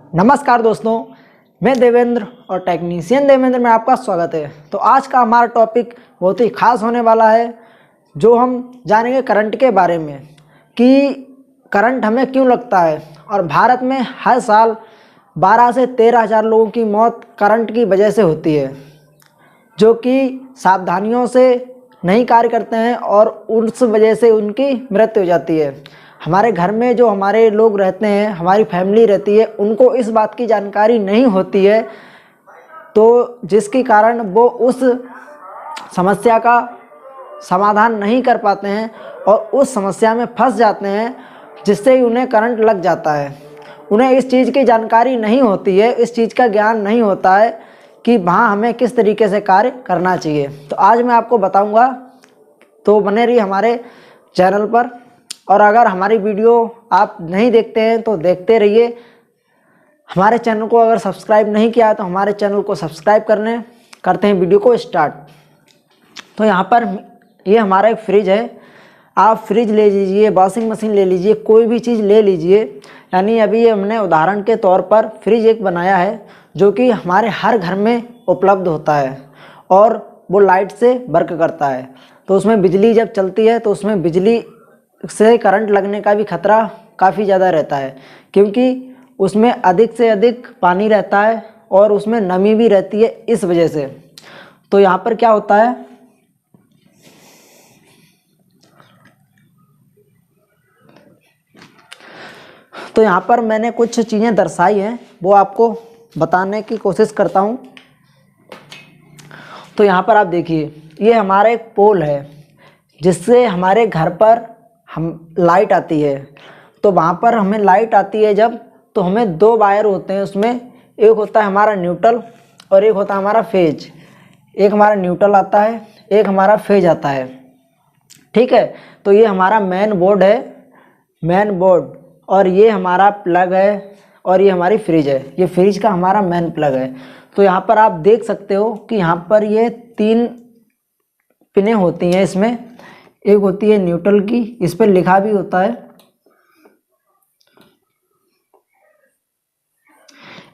नमस्कार दोस्तों, मैं देवेंद्र और टेक्नीशियन देवेंद्र में आपका स्वागत है। तो आज का हमारा टॉपिक बहुत ही खास होने वाला है, जो हम जानेंगे करंट के बारे में कि करंट हमें क्यों लगता है। और भारत में हर साल 12 से 13 हज़ार लोगों की मौत करंट की वजह से होती है, जो कि सावधानियों से नहीं कार्य करते हैं और उस वजह से उनकी मृत्यु हो जाती है। हमारे घर में जो हमारे लोग रहते हैं, हमारी फैमिली रहती है, उनको इस बात की जानकारी नहीं होती है, तो जिसके कारण वो उस समस्या का समाधान नहीं कर पाते हैं और उस समस्या में फंस जाते हैं, जिससे उन्हें करंट लग जाता है। उन्हें इस चीज़ की जानकारी नहीं होती है, इस चीज़ का ज्ञान नहीं होता है कि वहाँ हमें किस तरीके से कार्य करना चाहिए। तो आज मैं आपको बताऊँगा, तो बने रहिए हमारे चैनल पर। और अगर हमारी वीडियो आप नहीं देखते हैं तो देखते रहिए। हमारे चैनल को अगर सब्सक्राइब नहीं किया तो हमारे चैनल को सब्सक्राइब करते हैं वीडियो को स्टार्ट। तो यहाँ पर ये हमारा एक फ्रिज है। आप फ्रिज ले लीजिए, वॉशिंग मशीन ले लीजिए, कोई भी चीज़ ले लीजिए। यानी अभी ये हमने उदाहरण के तौर पर फ्रिज एक बनाया है, जो कि हमारे हर घर में उपलब्ध होता है और वो लाइट से वर्क करता है। तो उसमें बिजली जब चलती है तो उसमें बिजली से करंट लगने का भी खतरा काफ़ी ज़्यादा रहता है, क्योंकि उसमें अधिक से अधिक पानी रहता है और उसमें नमी भी रहती है इस वजह से। तो यहाँ पर क्या होता है, तो यहाँ पर मैंने कुछ चीज़ें दर्शाई हैं, वो आपको बताने की कोशिश करता हूँ। तो यहाँ पर आप देखिए, ये हमारा एक पोल है जिससे हमारे घर पर हम लाइट आती है। तो वहाँ पर हमें लाइट आती है जब, तो हमें दो वायर होते हैं उसमें, एक होता है हमारा न्यूट्रल और एक होता है हमारा फेज। एक हमारा न्यूट्रल आता है, एक हमारा फेज आता है, ठीक है। तो ये हमारा मेन बोर्ड है, मेन बोर्ड, और ये हमारा प्लग है और ये हमारी फ्रिज है। ये फ्रिज का हमारा मेन प्लग है। तो यहाँ पर आप देख सकते हो कि यहाँ पर ये 3 पिनें होती हैं इसमें। एक होती है न्यूट्रल की, इस पर लिखा भी होता है।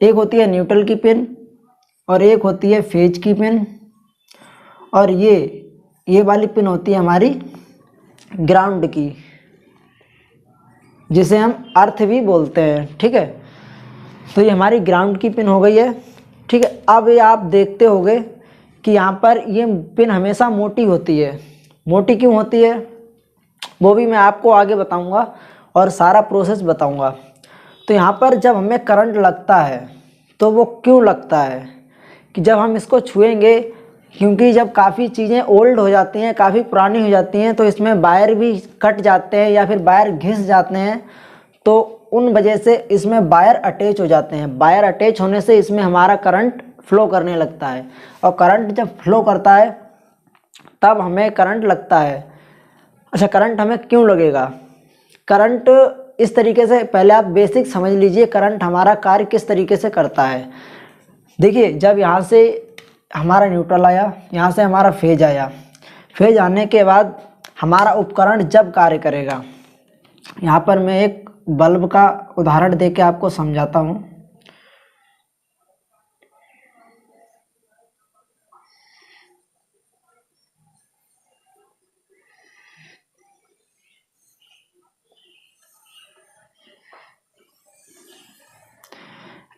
एक होती है न्यूट्रल की पिन और एक होती है फेज की पिन, और ये वाली पिन होती है हमारी ग्राउंड की, जिसे हम अर्थ भी बोलते हैं, ठीक है। तो ये हमारी ग्राउंड की पिन हो गई है, ठीक है। अब ये आप देखते होंगे कि यहाँ पर ये पिन हमेशा मोटी होती है। मोटी क्यों होती है वो भी मैं आपको आगे बताऊंगा और सारा प्रोसेस बताऊंगा। तो यहाँ पर जब हमें करंट लगता है तो वो क्यों लगता है कि जब हम इसको छुएंगे, क्योंकि जब काफ़ी चीज़ें ओल्ड हो जाती हैं, काफ़ी पुरानी हो जाती हैं, तो इसमें वायर भी कट जाते हैं या फिर वायर घिस जाते हैं, तो उन वजह से इसमें वायर अटैच हो जाते हैं। वायर अटैच होने से इसमें हमारा करंट फ्लो करने लगता है, और करंट जब फ्लो करता है तब हमें करंट लगता है। अच्छा, करंट हमें क्यों लगेगा? करंट इस तरीके से, पहले आप बेसिक समझ लीजिए करंट हमारा कार्य किस तरीके से करता है। देखिए, जब यहाँ से हमारा न्यूट्रल आया, यहाँ से हमारा फेज आया, फेज आने के बाद हमारा उपकरण जब कार्य करेगा, यहाँ पर मैं एक बल्ब का उदाहरण देके आपको समझाता हूँ।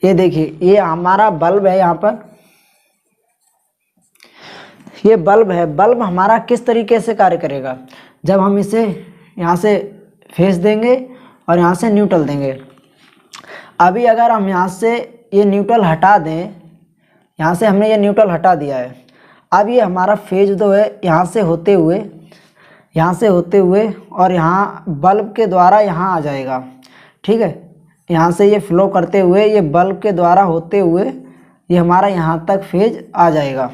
ये देखिए, ये हमारा बल्ब है। यहाँ पर ये बल्ब है। बल्ब हमारा किस तरीके से कार्य करेगा? जब हम इसे यहाँ से फेस देंगे और यहाँ से न्यूट्रल देंगे। अभी अगर हम यहाँ से ये न्यूट्रल हटा दें, यहाँ से हमने ये न्यूट्रल हटा दिया है, अब ये हमारा फेज जो है यहाँ से होते हुए और यहाँ बल्ब के द्वारा यहाँ आ जाएगा, ठीक है। यहाँ से ये फ्लो करते हुए ये बल्ब के द्वारा होते हुए ये हमारा यहाँ तक फेज आ जाएगा।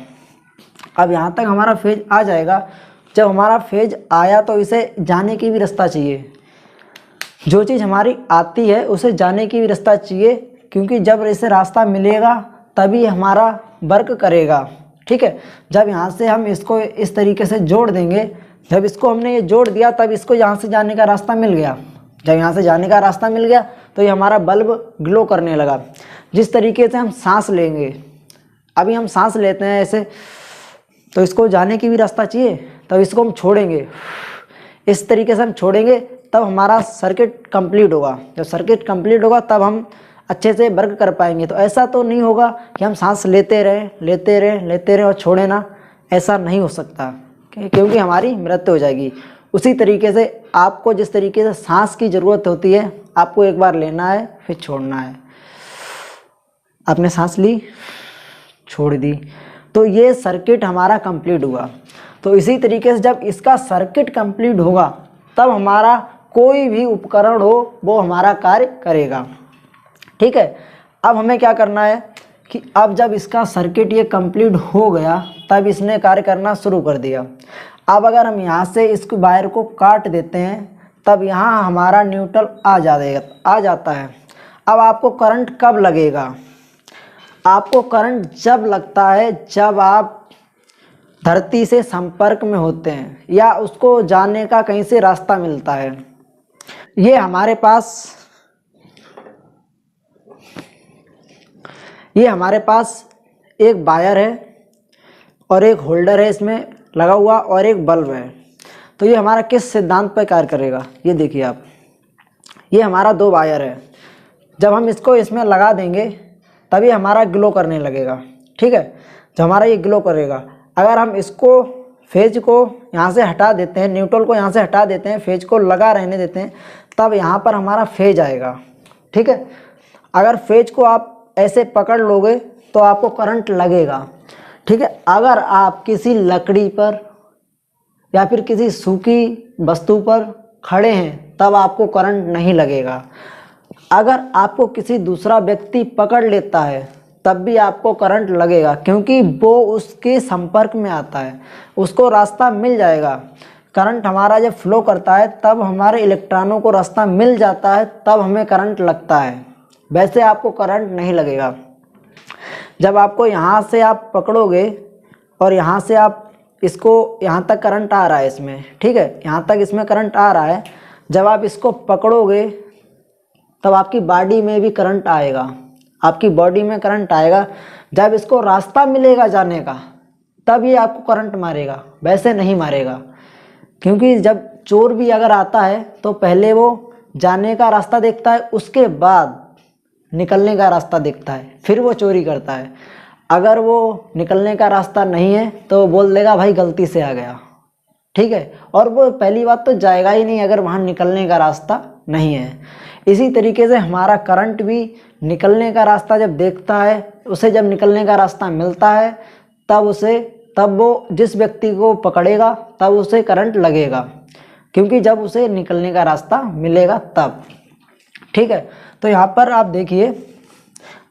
अब यहाँ तक हमारा फेज आ जाएगा। जब हमारा फेज आया तो इसे जाने की भी रास्ता चाहिए। जो चीज़ हमारी आती है उसे जाने की भी रास्ता चाहिए, क्योंकि जब इसे रास्ता मिलेगा तभी हमारा वर्क करेगा, ठीक है। जब यहाँ से हम इसको इस तरीके से जोड़ देंगे, जब इसको हमने ये जोड़ दिया तब इसको यहाँ से जाने का रास्ता मिल गया। जब यहाँ से जाने का रास्ता मिल गया तो ये हमारा बल्ब ग्लो करने लगा। जिस तरीके से हम सांस लेंगे, अभी हम सांस लेते हैं ऐसे, तो इसको जाने की भी रास्ता चाहिए, तब इसको हम छोड़ेंगे, इस तरीके से हम छोड़ेंगे, तब हमारा सर्किट कंप्लीट होगा। जब सर्किट कंप्लीट होगा तब हम अच्छे से वर्क कर पाएंगे। तो ऐसा तो नहीं होगा कि हम सांस लेते रहें और छोड़े ना, ऐसा नहीं हो सकता, क्योंकि हमारी मृत्यु हो जाएगी। उसी तरीके से आपको जिस तरीके से सांस की ज़रूरत होती है, आपको एक बार लेना है फिर छोड़ना है। आपने सांस ली, छोड़ दी, तो ये सर्किट हमारा कंप्लीट हुआ। तो इसी तरीके से जब इसका सर्किट कंप्लीट होगा तब हमारा कोई भी उपकरण हो वो हमारा कार्य करेगा। ठीक है, अब हमें क्या करना है कि अब जब इसका सर्किट ये कंप्लीट हो गया तब इसने कार्य करना शुरू कर दिया। अब अगर हम यहाँ से इस वायर को काट देते हैं तब यहाँ हमारा न्यूट्रल आ जाता है। अब आपको करंट कब लगेगा? आपको करंट जब लगता है जब आप धरती से संपर्क में होते हैं या उसको जाने का कहीं से रास्ता मिलता है। ये हमारे पास एक वायर है और एक होल्डर है इसमें लगा हुआ और एक बल्ब है। तो ये हमारा किस सिद्धांत पर कार्य करेगा, ये देखिए आप, ये हमारा 2 वायर है। जब हम इसको इसमें लगा देंगे तभी हमारा ग्लो करने लगेगा। ठीक है, जब हमारा ये ग्लो करेगा, अगर हम इसको फेज को यहाँ से हटा देते हैं, न्यूट्रल को यहाँ से हटा देते हैं, फेज को लगा रहने देते हैं, तब यहाँ पर हमारा फेज आएगा। ठीक है, अगर फेज को आप ऐसे पकड़ लोगे तो आपको करंट लगेगा। ठीक है, अगर आप किसी लकड़ी पर या फिर किसी सूखी वस्तु पर खड़े हैं तब आपको करंट नहीं लगेगा। अगर आपको किसी दूसरा व्यक्ति पकड़ लेता है तब भी आपको करंट लगेगा, क्योंकि वो उसके संपर्क में आता है, उसको रास्ता मिल जाएगा। करंट हमारा जब फ्लो करता है तब हमारे इलेक्ट्रॉनों को रास्ता मिल जाता है, तब हमें करंट लगता है, वैसे आपको करंट नहीं लगेगा। जब आपको यहाँ से आप पकड़ोगे और यहाँ से आप इसको, यहाँ तक करंट आ रहा है इसमें, ठीक है, यहाँ तक इसमें करंट आ रहा है, जब आप इसको पकड़ोगे तब आपकी बॉडी में भी करंट आएगा, आपकी बॉडी में करंट आएगा। जब इसको रास्ता मिलेगा जाने का तब ये आपको करंट मारेगा, वैसे नहीं मारेगा। क्योंकि जब चोर भी अगर आता है तो पहले वो जाने का रास्ता देखता है, उसके बाद निकलने का रास्ता देखता है, फिर वो चोरी करता है। अगर वो निकलने का रास्ता नहीं है तो बोल देगा भाई गलती से आ गया। ठीक है, और वो पहली बात तो जाएगा ही नहीं अगर वहाँ निकलने का रास्ता नहीं है। इसी तरीके से हमारा करंट भी निकलने का रास्ता जब देखता है, उसे जब निकलने का रास्ता मिलता है तब वो जिस व्यक्ति को पकड़ेगा तब उसे करंट लगेगा, क्योंकि जब उसे निकलने का रास्ता मिलेगा तब। ठीक है, तो यहाँ पर आप देखिए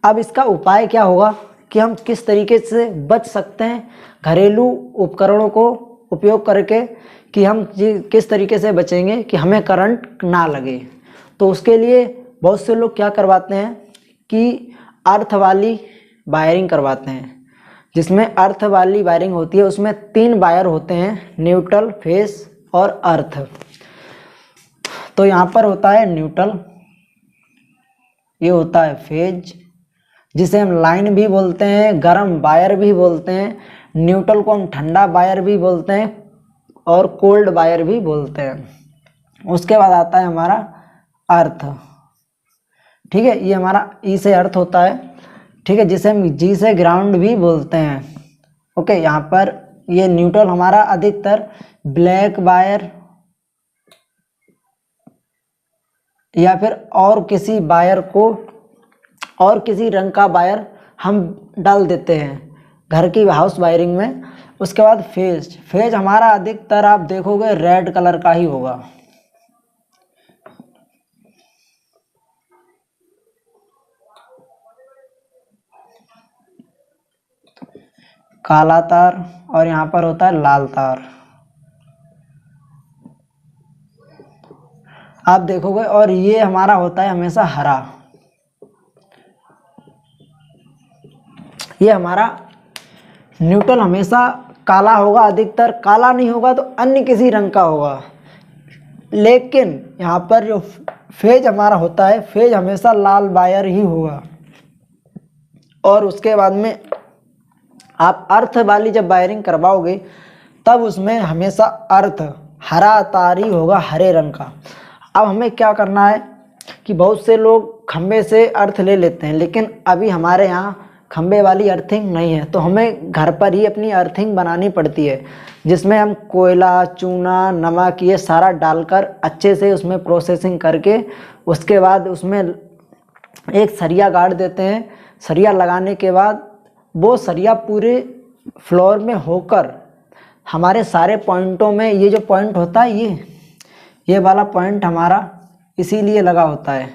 अब इसका उपाय क्या होगा कि हम किस तरीके से बच सकते हैं घरेलू उपकरणों को उपयोग करके, कि हम किस तरीके से बचेंगे कि हमें करंट ना लगे। तो उसके लिए बहुत से लोग क्या करवाते हैं कि अर्थ वाली वायरिंग करवाते हैं, जिसमें अर्थ वाली वायरिंग होती है, उसमें 3 वायर होते हैं, न्यूट्रल, फेज और अर्थ। तो यहाँ पर होता है न्यूट्रल, ये होता है फेज, जिसे हम लाइन भी बोलते हैं, गर्म वायर भी बोलते हैं, न्यूट्रल को हम ठंडा वायर भी बोलते हैं और कोल्ड वायर भी बोलते हैं। उसके बाद आता है हमारा अर्थ। ठीक है, ये हमारा ई से अर्थ होता है, ठीक है, जिसे हम जी से ग्राउंड भी बोलते हैं। ओके, यहाँ पर ये न्यूट्रल हमारा अधिकतर ब्लैक वायर या फिर और किसी वायर को, और किसी रंग का वायर हम डाल देते हैं घर की हाउस वायरिंग में। उसके बाद फेज हमारा अधिकतर आप देखोगे रेड कलर का ही होगा। काला तार और यहाँ पर होता है लाल तार, आप देखोगे। और ये हमारा होता है हमेशा हरा, ये हमारा न्यूट्रल हमेशा काला होगा, अधिकतर काला नहीं होगा तो अन्य किसी रंग का होगा। लेकिन यहाँ पर जो फेज हमारा होता है, फेज हमेशा लाल वायर ही होगा। और उसके बाद में आप अर्थ वाली जब वायरिंग करवाओगे तब उसमें हमेशा अर्थ हरा तार ही होगा, हरे रंग का। अब हमें क्या करना है कि बहुत से लोग खंबे से अर्थ ले लेते हैं, लेकिन अभी हमारे यहाँ खंबे वाली अर्थिंग नहीं है, तो हमें घर पर ही अपनी अर्थिंग बनानी पड़ती है, जिसमें हम कोयला, चूना, नमक ये सारा डालकर अच्छे से उसमें प्रोसेसिंग करके उसके बाद उसमें एक सरिया गाड़ देते हैं। सरिया लगाने के बाद वो सरिया पूरे फ्लोर में होकर हमारे सारे पॉइंटों में, ये जो पॉइंट होता है ये वाला पॉइंट हमारा इसीलिए लगा होता है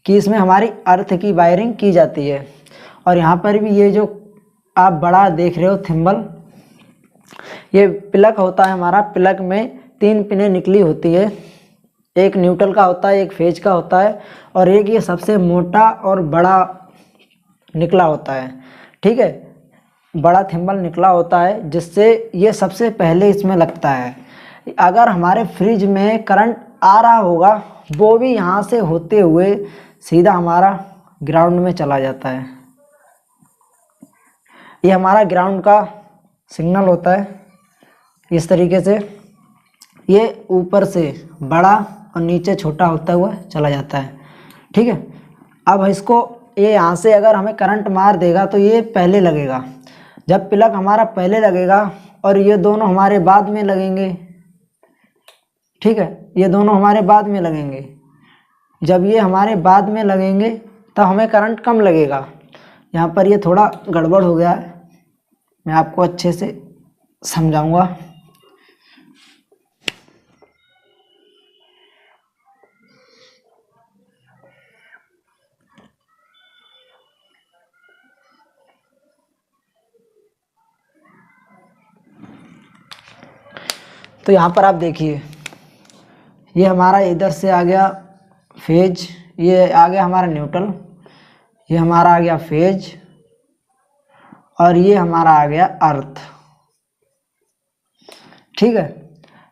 कि इसमें हमारी अर्थ की वायरिंग की जाती है। और यहाँ पर भी ये जो आप बड़ा देख रहे हो थिम्बल, ये प्लग होता है हमारा। प्लग में 3 पिनें निकली होती है, एक न्यूट्रल का होता है, एक फेज का होता है, और एक ये सबसे मोटा और बड़ा निकला होता है। ठीक है, बड़ा थिम्बल निकला होता है, जिससे ये सबसे पहले इसमें लगता है। अगर हमारे फ्रिज में करंट आ रहा होगा, वो भी यहाँ से होते हुए सीधा हमारा ग्राउंड में चला जाता है। ये हमारा ग्राउंड का सिग्नल होता है। इस तरीके से ये ऊपर से बड़ा और नीचे छोटा होता हुआ चला जाता है। ठीक है, अब इसको ये यहाँ से अगर हमें करंट मार देगा तो ये पहले लगेगा। जब प्लग हमारा पहले लगेगा और ये दोनों हमारे बाद में लगेंगे। ठीक है, ये दोनों हमारे बाद में लगेंगे। जब ये हमारे बाद में लगेंगे तब हमें करंट कम लगेगा। यहाँ पर ये थोड़ा गड़बड़ हो गया है, मैं आपको अच्छे से समझाऊंगा। तो यहाँ पर आप देखिए, ये हमारा इधर से आ गया फेज, ये आ गया हमारा न्यूट्रल, ये हमारा आ गया फेज, और ये हमारा आ गया अर्थ। ठीक है,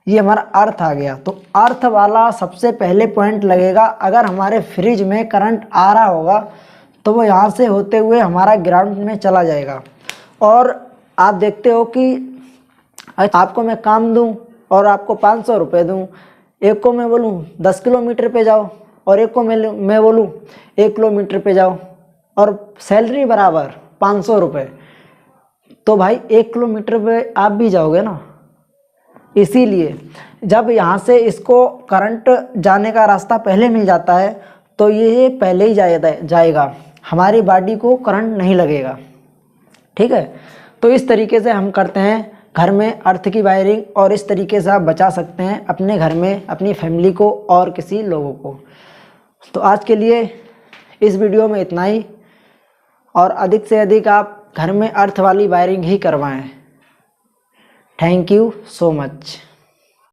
ये हमारा अर्थ आ गया। तो अर्थ वाला सबसे पहले पॉइंट लगेगा। अगर हमारे फ्रिज में करंट आ रहा होगा तो वो यहाँ से होते हुए हमारा ग्राउंड में चला जाएगा। और आप देखते हो कि आपको मैं काम दूं और आपको 500 रुपये दूं, एक को मैं बोलूं 10 किलोमीटर पे जाओ और एक को मैं बोलूं 1 किलोमीटर पे जाओ, और सैलरी बराबर 500 रुपये, तो भाई 1 किलोमीटर पे आप भी जाओगे ना। इसीलिए जब यहाँ से इसको करंट जाने का रास्ता पहले मिल जाता है तो ये पहले ही जाएगा, हमारी बॉडी को करंट नहीं लगेगा। ठीक है, तो इस तरीके से हम करते हैं घर में अर्थ की वायरिंग, और इस तरीके से आप बचा सकते हैं अपने घर में अपनी फैमिली को और किसी लोगों को। तो आज के लिए इस वीडियो में इतना ही, और अधिक से अधिक आप घर में अर्थ वाली वायरिंग ही करवाएं। Thank you so much.